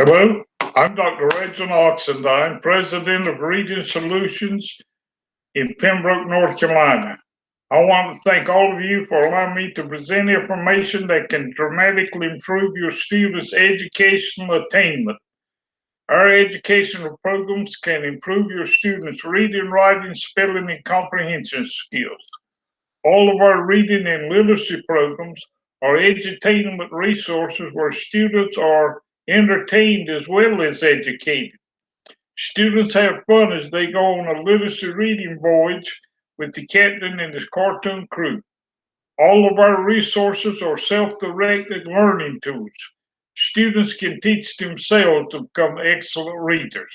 Hello, I'm Dr. Reginald Oxendine, President of Reading Solutions in Pembroke, North Carolina. I want to thank all of you for allowing me to present information that can dramatically improve your students' educational attainment. Our educational programs can improve your students' reading, writing, spelling, and comprehension skills. All of our reading and literacy programs are edutainment resources where students are entertained as well as educated. Students have fun as they go on a literacy reading voyage with the captain and his cartoon crew. All of our resources are self-directed learning tools. Students can teach themselves to become excellent readers.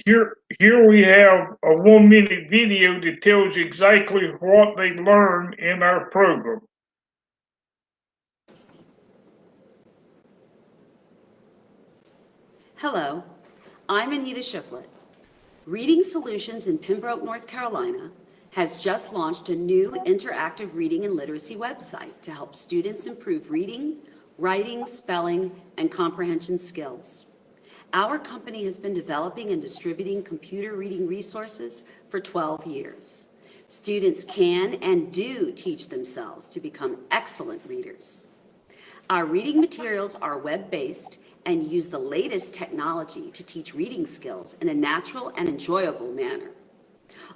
Here we have a 1-minute video that tells you exactly what they learn in our program. Hello, I'm Anita Shiflett. Reading Solutions in Pembroke, North Carolina has just launched a new interactive reading and literacy website to help students improve reading, writing, spelling, and comprehension skills. Our company has been developing and distributing computer reading resources for 12 years. Students can and do teach themselves to become excellent readers. Our reading materials are web-based and use the latest technology to teach reading skills in a natural and enjoyable manner.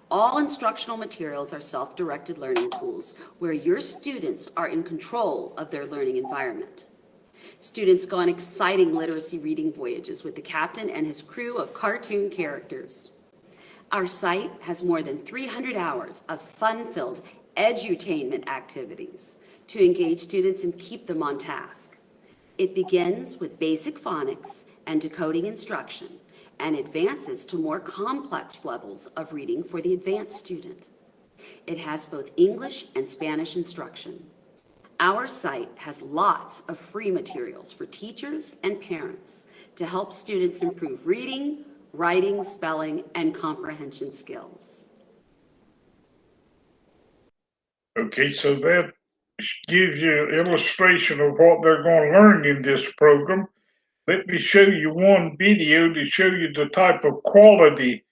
All instructional materials are self-directed learning tools where your students are in control of their learning environment. Students go on exciting literacy reading voyages with the captain and his crew of cartoon characters. Our site has more than 300 hours of fun-filled edutainment activities to engage students and keep them on task. It begins with basic phonics and decoding instruction and advances to more complex levels of reading for the advanced student. It has both English and Spanish instruction. Our site has lots of free materials for teachers and parents to help students improve reading, writing, spelling, and comprehension skills. Okay, so that gives you an illustration of what they're going to learn in this program. Let me show you one video to show you the type of quality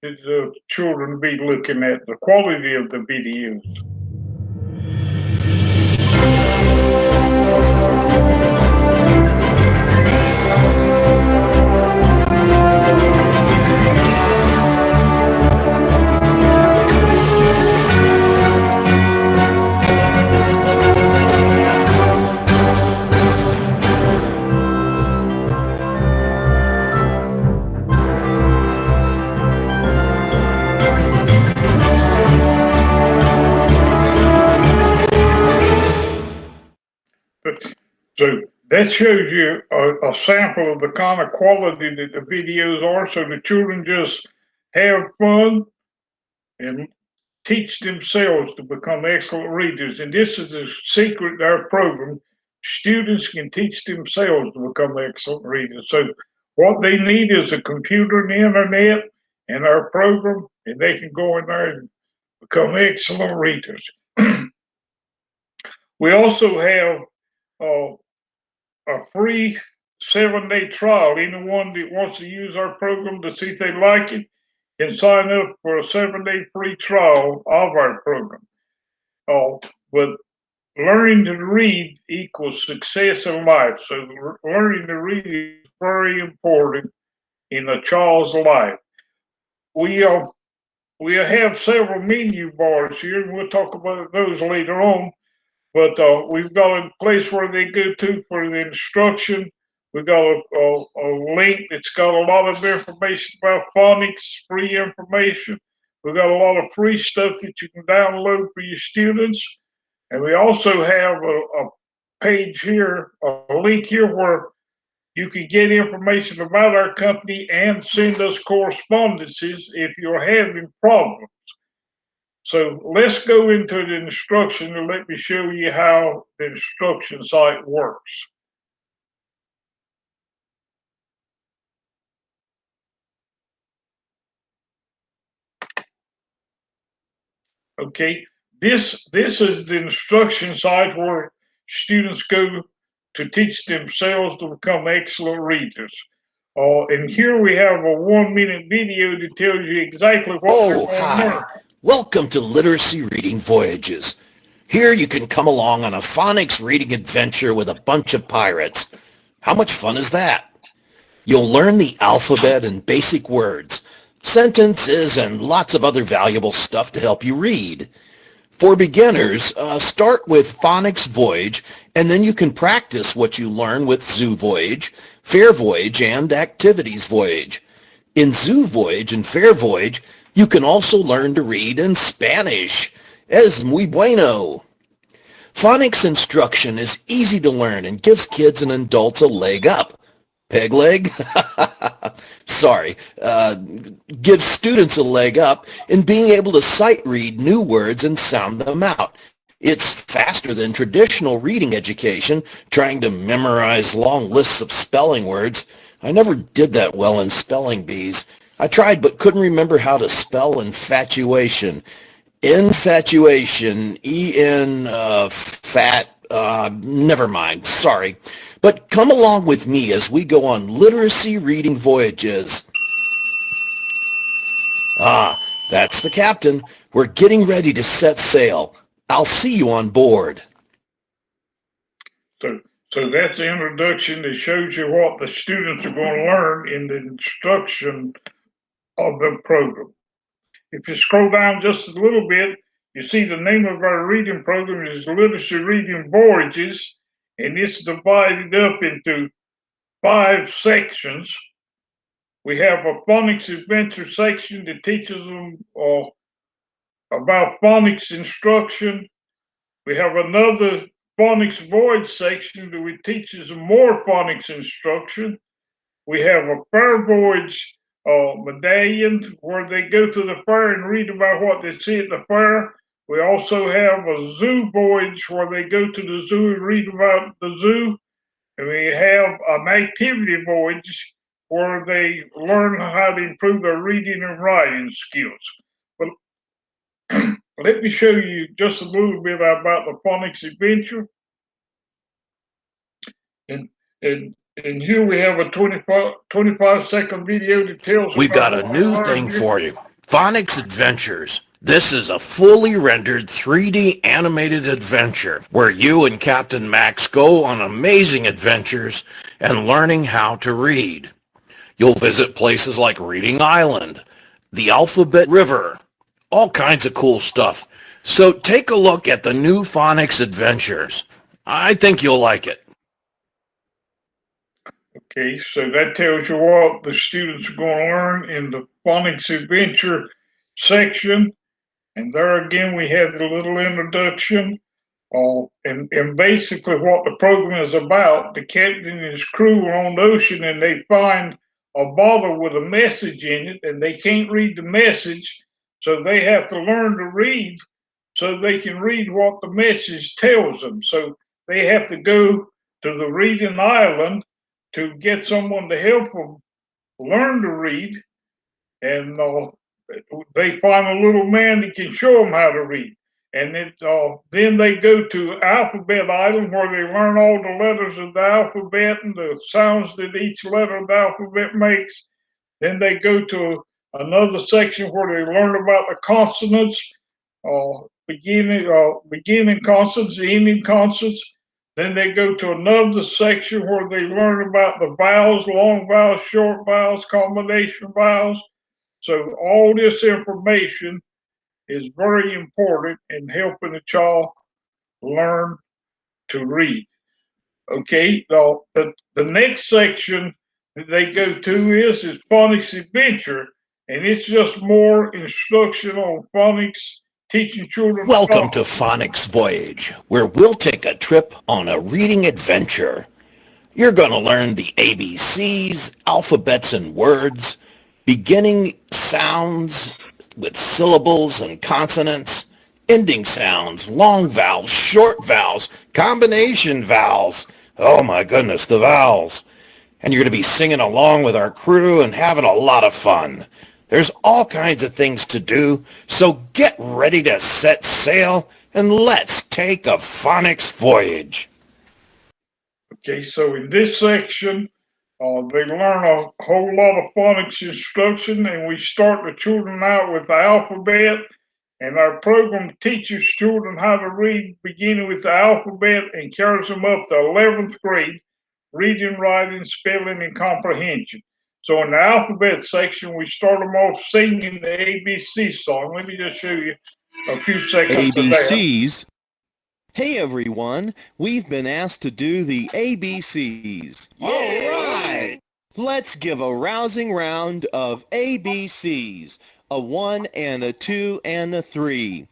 that the children be looking at, the quality of the videos. So that shows you a sample of the kind of quality that the videos are, so the children just have fun and teach themselves to become excellent readers. And this is the secret to our program. Students can teach themselves to become excellent readers. So what they need is a computer and the internet and our program, and they can go in there and become excellent readers. We also have a free 7-day trial. Anyone that wants to use our program to see if they like it can sign up for a 7-day free trial of our program. But learning to read equals success in life. So learning to read is very important in a child's life. We have several menu bars here, and we'll talk about those later on. But we've got a place where they go to for the instruction. We've got a link that's got a lot of information about phonics, free information. We've got a lot of free stuff that you can download for your students. And we also have a page here, a link here where you can get information about our company and send us correspondences if you're having problems. So let's go into the instruction and let me show you how the instruction site works. Okay, this is the instruction site where students go to teach themselves to become excellent readers. And here we have a 1-minute video that tells you exactly what they're Oh, going to learn. hi. Welcome to Literacy Reading Voyages. Here you can come along on a phonics reading adventure with a bunch of pirates. How much fun is that? You'll learn the alphabet and basic words, sentences, and lots of other valuable stuff to help you read. For beginners, start with Phonics Voyage, and then you can practice what you learn with Zoo Voyage, Fair Voyage, and Activities Voyage. In Zoo Voyage and Fair Voyage, you can also learn to read in Spanish. Es muy bueno. Phonics instruction is easy to learn and gives kids and adults a leg up. Peg leg? Sorry. Gives students a leg up in being able to sight read new words and sound them out. It's faster than traditional reading education, trying to memorize long lists of spelling words. I never did that well in spelling bees. I tried but couldn't remember how to spell infatuation. Infatuation, E-N, fat, never mind, sorry. But come along with me as we go on literacy reading voyages. Ah, that's the captain. We're getting ready to set sail. I'll see you on board. So that's the introduction that shows you what the students are going to learn in the instruction of the program. If you scroll down just a little bit, you see the name of our reading program is Literacy Reading Voyages, and it's divided up into 5 sections. We have a phonics adventure section that teaches them about phonics instruction. We have another phonics voyage section that teaches them more phonics instruction. We have a fair voyage medallion where they go to the fair and read about what they see at the fair. We also have a zoo voyage where they go to the zoo and read about the zoo. And we have an activity voyage where they learn how to improve their reading and writing skills. But let me show you just a little bit about the phonics adventure. And here we have a 25-second video that tells We've got about a new thing for you. Phonics Adventures. This is a fully rendered 3D animated adventure where you and Captain Max go on amazing adventures and learning how to read. You'll visit places like Reading Island, the Alphabet River, all kinds of cool stuff. So take a look at the new Phonics Adventures. I think you'll like it. Okay, so that tells you what the students are going to learn in the phonics adventure section. And there again, we had the little introduction. And basically what the program is about, the captain and his crew are on the ocean and they find a bottle with a message in it and they can't read the message. So they have to learn to read so they can read what the message tells them. So they have to go to the reading island to get someone to help them learn to read. And they find a little man that can show them how to read. And then they go to Alphabet Island where they learn all the letters of the alphabet and the sounds that each letter of the alphabet makes. Then they go to another section where they learn about the consonants, beginning consonants, ending consonants. Then they go to another section where they learn about the vowels, long vowels, short vowels, combination vowels. So all this information is very important in helping a child learn to read. Okay, the next section that they go to is phonics adventure, and it's just more instruction on phonics, teaching children. Welcome to Phonics Voyage, where we'll take a trip on a reading adventure. You're going to learn the ABCs, alphabets and words, beginning sounds with syllables and consonants, ending sounds, long vowels, short vowels, combination vowels. Oh my goodness, the vowels. And you're going to be singing along with our crew and having a lot of fun. There's all kinds of things to do, so get ready to set sail and let's take a phonics voyage. Okay, so in this section, they learn a whole lot of phonics instruction, and we start the children out with the alphabet. And our program teaches children how to read, beginning with the alphabet, and carries them up to 11th grade, reading, writing, spelling, and comprehension. So in the alphabet section, we start them off singing the ABC song. Let me just show you a few seconds of that. ABCs. Hey everyone, we've been asked to do the ABCs. All right! Let's give a rousing round of ABCs. A 1 and a 2 and a 3.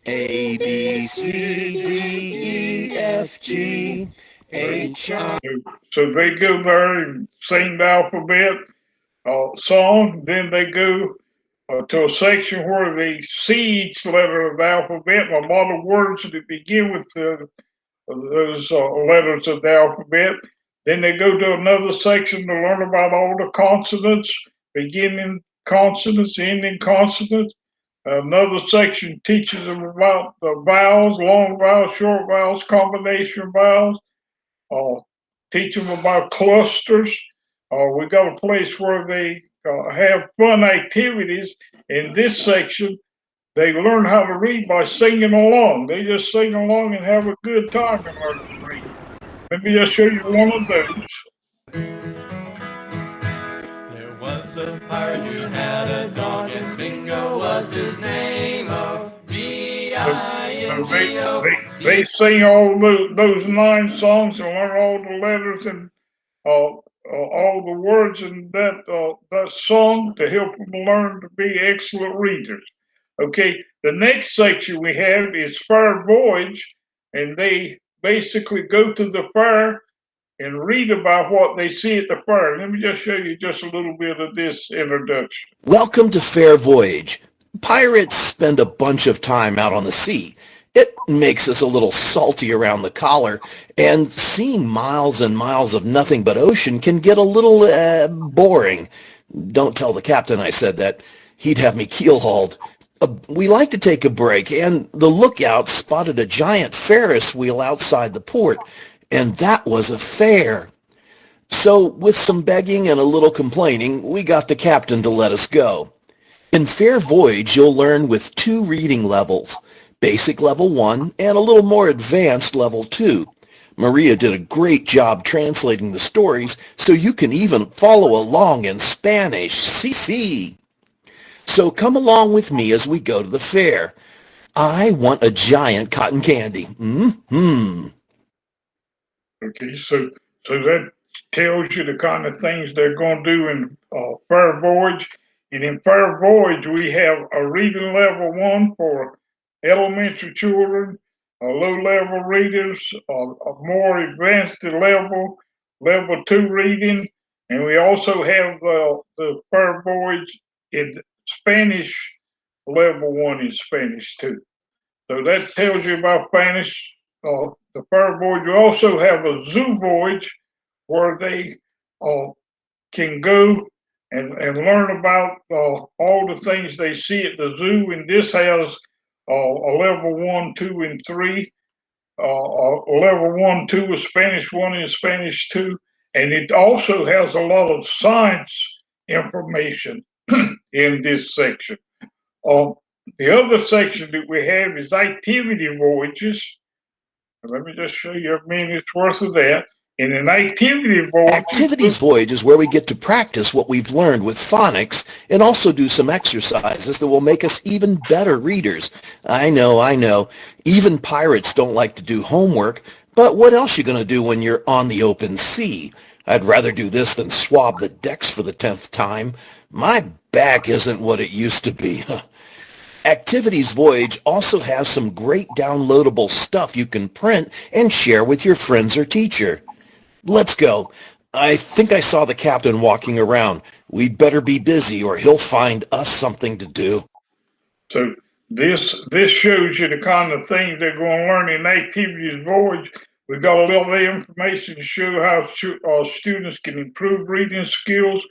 A, B, C, D, E, F, G, H, I. So they go there and sing the alphabet song. Then they go to a section where they see each letter of the alphabet, and a lot of words that begin with those letters of the alphabet. Then they go to another section to learn about all the consonants, beginning consonants, ending consonants. Another section teaches them about the vowels, long vowels, short vowels, combination vowels. Teach them about clusters. We got a place where they have fun activities. In this section, they learn how to read by singing along. They just sing along and have a good time and learn to read. Let me just show you one of those. There was a pirate who had a dog, and Bingo was his name. Oh, B-I-N-G-O. They sing all those 9 songs and learn all the letters and all the words in that song to help them learn to be excellent readers. Okay, the next section we have is Fair Voyage, and they basically go to the fair and read about what they see at the fair. Let me just show you just a little bit of this introduction. Welcome to Fair Voyage. Pirates spend a bunch of time out on the sea. It makes us a little salty around the collar, and seeing miles and miles of nothing but ocean can get a little boring. Don't tell the captain I said that. He'd have me keel-hauled. We like to take a break, and the lookout spotted a giant Ferris wheel outside the port, and that was a fair. So, with some begging and a little complaining, we got the captain to let us go. In Fair Voyage, you'll learn with 2 reading levels, Basic Level 1 and a little more advanced Level 2. Maria did a great job translating the stories, so you can even follow along in Spanish. Sí. So come along with me as we go to the fair. I want a giant cotton candy. Okay, so that tells you the kind of things they're going to do in Fair Voyage. And in Fair Voyage, we have a reading level 1 for elementary children, low-level readers, a more advanced level 2 reading, and we also have the Fair Voyage in Spanish, level 1 in Spanish too. So that tells you about Spanish. The Fair Voyage. We also have a Zoo Voyage where they can go and learn about all the things they see at the zoo. And this has a level 1, 2, and 3. Level 1, 2 is Spanish 1 and Spanish 2. And it also has a lot of science information in this section. The other section that we have is activity voyages. Let me just show you a minute's worth of that. In an Activities Voyage is where we get to practice what we've learned with phonics and also do some exercises that will make us even better readers. I know. Even pirates don't like to do homework, but what else you going to do when you're on the open sea? I'd rather do this than swab the decks for the 10th time. My back isn't what it used to be. Activities Voyage also has some great downloadable stuff you can print and share with your friends or teacher. Let's go. I think I saw the captain walking around. We'd better be busy or he'll find us something to do. So this shows you the kind of things they're going to learn in Activities Voyage. We got a little information to show how students can improve reading skills,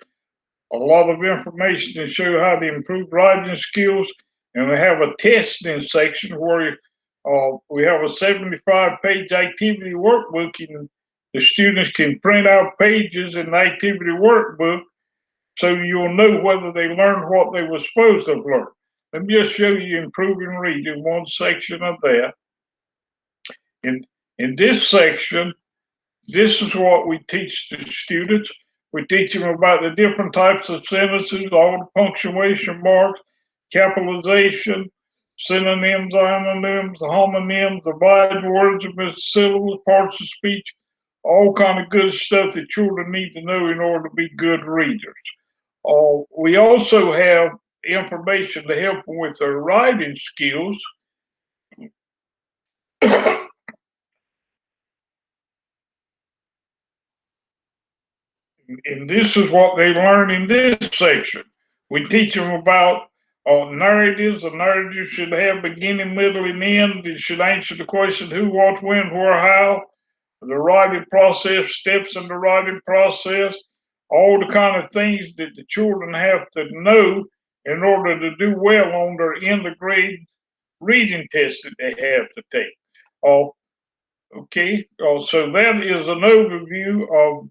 a lot of information to show how to improve writing skills, and we have a testing section where we have a 75-page activity workbook, and the students can print out pages in the activity workbook so you'll know whether they learned what they were supposed to have learned. Let me just show you improving reading, one section of that. In this section, this is what we teach the students. We teach them about the different types of sentences, all the punctuation marks, capitalization, synonyms, antonyms, homonyms, divided words of syllables, parts of speech, all kind of good stuff that children need to know in order to be good readers. We also have information to help them with their writing skills. And this is what they learn in this section. We teach them about narratives. A narrative should have beginning, middle, and end. It should answer the question who, what, when, where, how. The writing process, steps in the writing process, all the kind of things that the children have to know in order to do well on their end of grade reading test that they have to take. Okay, so that is an overview of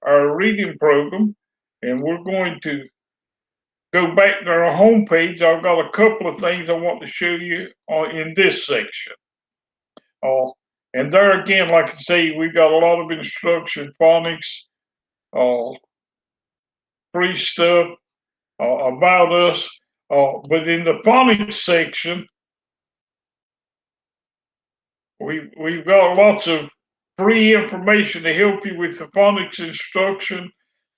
our reading program, and we're going to go back to our homepage. I've got a couple of things I want to show you in this section. And there again, like I say, we've got a lot of instruction, phonics, free stuff about us. But in the phonics section, we've got lots of free information to help you with the phonics instruction,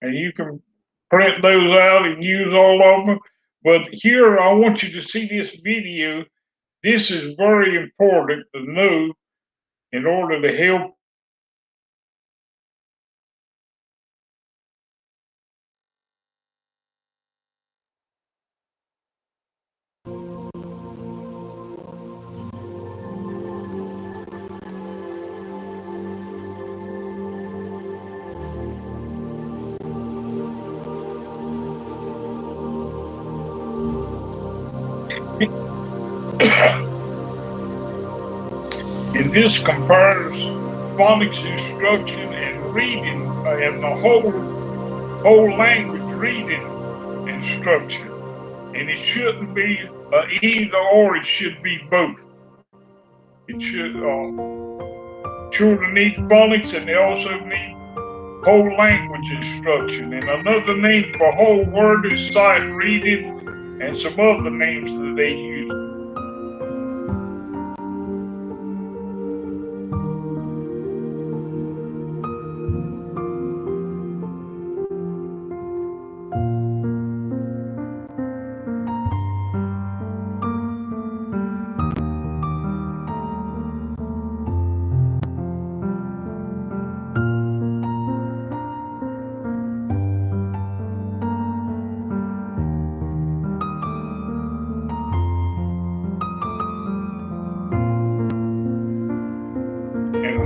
and you can print those out and use all of them. But here, I want you to see this video. This is very important to know in order to help. And this compares phonics instruction and reading and the whole language reading instruction. And it shouldn't be either or, it should be both. It should, children need phonics and they also need whole language instruction. And another name for whole word is sight reading and some other names that they use.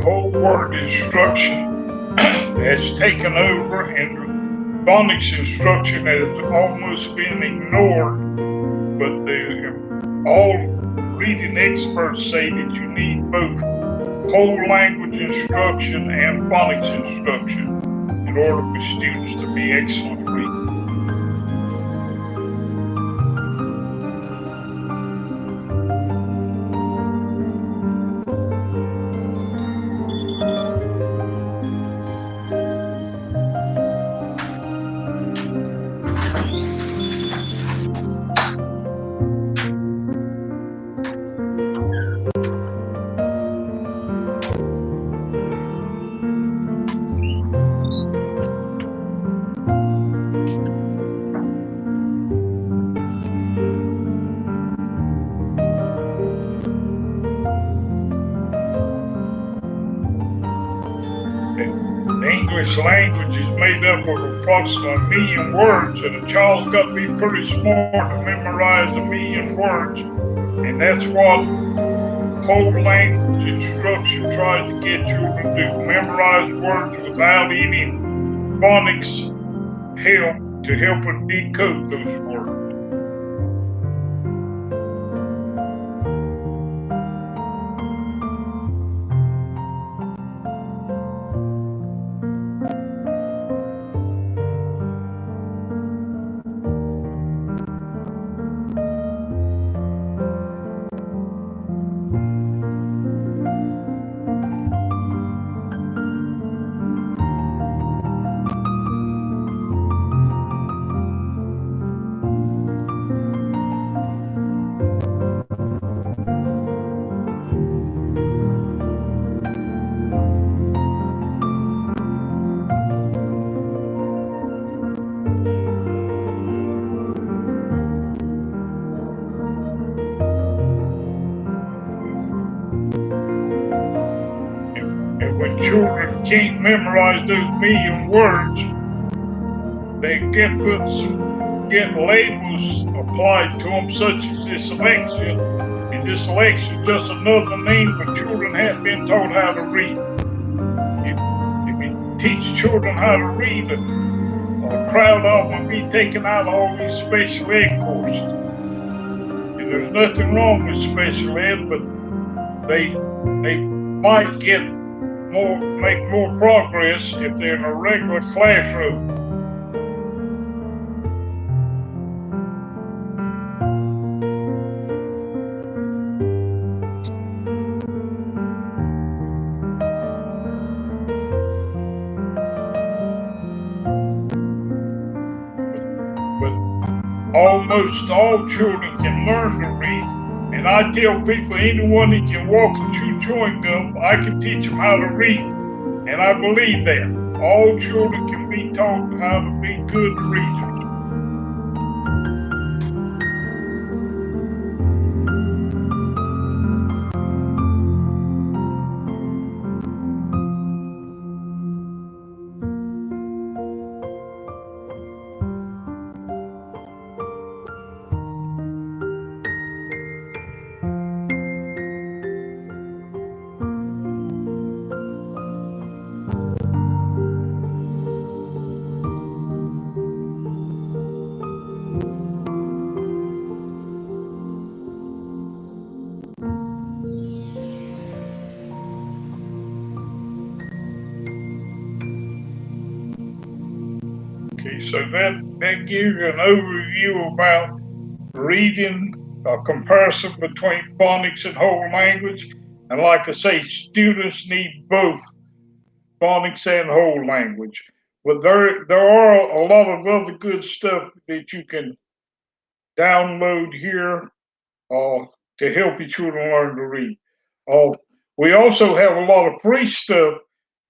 Whole word instruction has taken over, and phonics instruction has almost been ignored. But all reading experts say that you need both whole language instruction and phonics instruction in order for students to be excellent readers. The English language is made up of approximately 1 million words, and a child's got to be pretty smart to memorize 1 million words, and that's what whole language instruction tries to get children to do. Memorize words without any phonics help to help them decode those words. children can't memorize those million words, they get labels applied to them, such as dyslexia. And dyslexia is just another name for children haven't been taught how to read. If you teach children how to read, a crowd of them will be taken out of all these special ed courses. And there's nothing wrong with special ed, but they might make more progress if they're in a regular classroom. But almost all children can learn to read. And I tell people, anyone that can walk and chew chewing gum, I can teach them how to read. And I believe that. All children can be taught how to be good readers. Okay, so that gives you an overview about reading, a comparison between phonics and whole language. And like I say, students need both phonics and whole language. But there are a lot of other good stuff that you can download here to help your children learn to read. We also have a lot of free stuff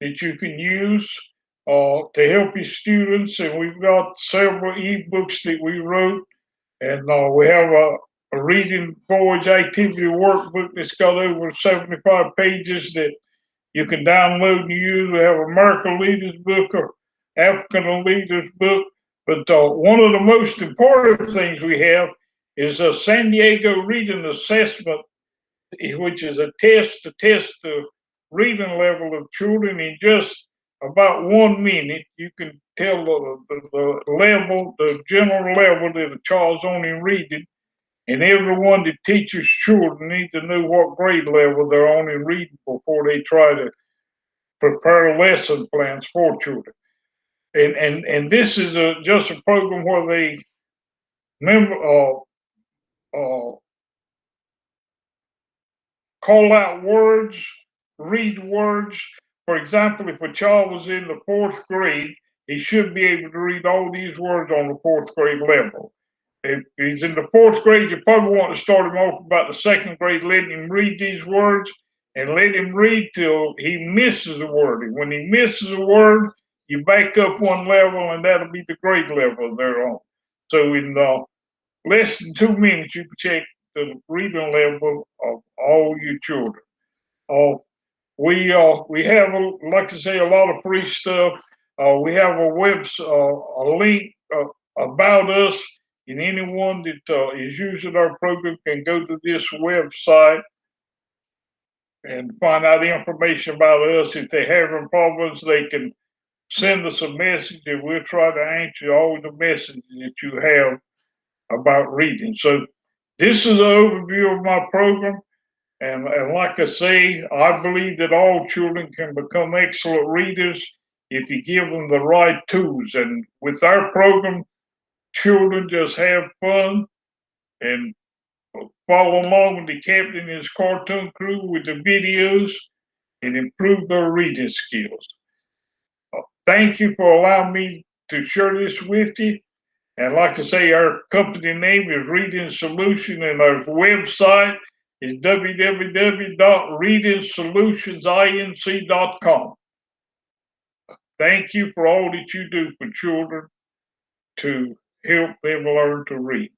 that you can use to help your students, and we've got several ebooks that we wrote, and we have a reading voyage activity workbook that's got over 75 pages that you can download and use. We have American Leaders Book or African Leaders Book, but one of the most important things we have is a San Diego Reading Assessment, which is a test to test the reading level of children in just about 1 minute. You can tell the level, the general level that a child's on in reading, and everyone that teaches children need to know what grade level they're on in reading before they try to prepare lesson plans for children. And this is just a program where they call out words, read words. For example, if a child was in the 4th grade, he should be able to read all these words on the 4th grade level. If he's in the 4th grade, you probably want to start him off about the 2nd grade, letting him read these words and let him read till he misses a word. And when he misses a word, you back up 1 level, and that'll be the grade level they're on. So in less than 2 minutes, you can check the reading level of all your children. We have, like I say, a lot of free stuff. We have a link about us, and anyone that is using our program can go to this website and find out information about us. If they have any problems, they can send us a message, and we'll try to answer all the messages that you have about reading. So this is an overview of my program. And like I say, I believe that all children can become excellent readers if you give them the right tools. And with our program, children just have fun and follow along with the captain and his cartoon crew with the videos and improve their reading skills. Thank you for allowing me to share this with you. And like I say, our company name is Reading Solution, and our website is www.readingsolutionsinc.com. Thank you for all that you do for children to help them learn to read.